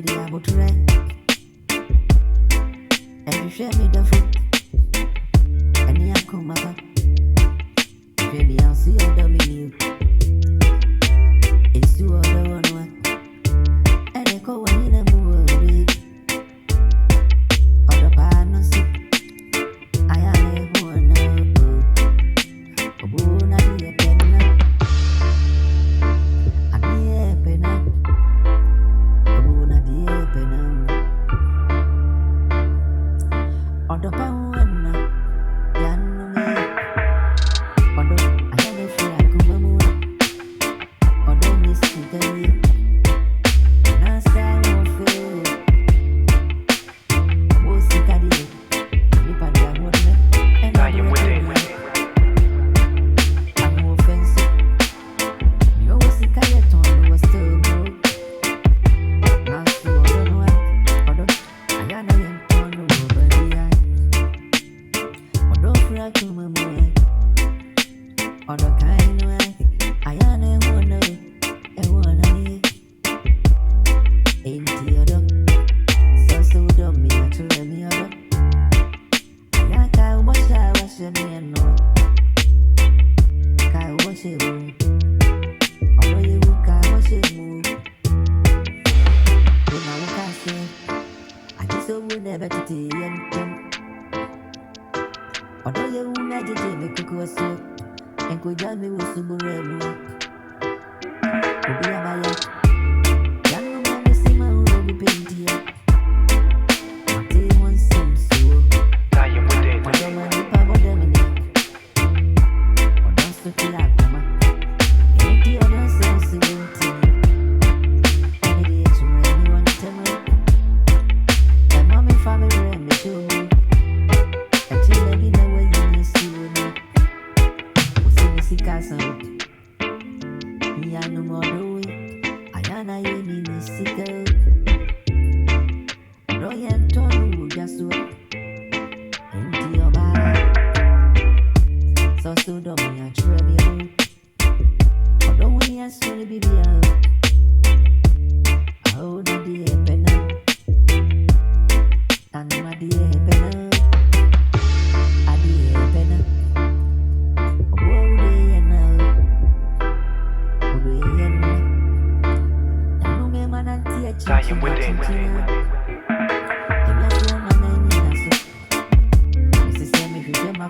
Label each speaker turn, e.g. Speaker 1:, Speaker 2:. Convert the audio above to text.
Speaker 1: able to write. And you share me the food. And you come up. Baby, I'll see you dominion. It's two other one. And they go in the movie. Other partners. I am a one. Obuna be a penna. I be a penna. Obuna be a penna. Other pound. Yanu me. Other I had a free akumamu. Other miss me. Nasa wofe. Wosikadi. Nipa dia wodne. And I am with it. I'm offensive. You was the Kayaton was still good. Now, so I don't know. Although I got a young ton over the eye. Although for a kumamo, although kind of I am a one. Ain't the other. So dumb me, I told me other. I can't watch that, watch me and no. Can't watch it move. Although you can't watch it move. When I walk out, I just would never to tea and come. Although you won't let it me cook was so. And could just be with some red. Could be a buyer. Young man, see my own paint here. I take one sim so. I don't want to power them in it. Or don't so feel like mama. Ain't the other sensibility. And it is when you want to me. And mommy family and me show me. And she let me know when you miss you with me. What's in the sick ass out? Me I no more do it. I am a unique sicker. Royal Tonu just do it. Into your bag. So don't me a tribute. Although we are slowly be out. Oh, the dear penna. And my dear penna. A dear penna. Oh, they and now. Oh, they and now. No man and teach. I am with it. I'm not one man. Mrs. Sammy, if you get my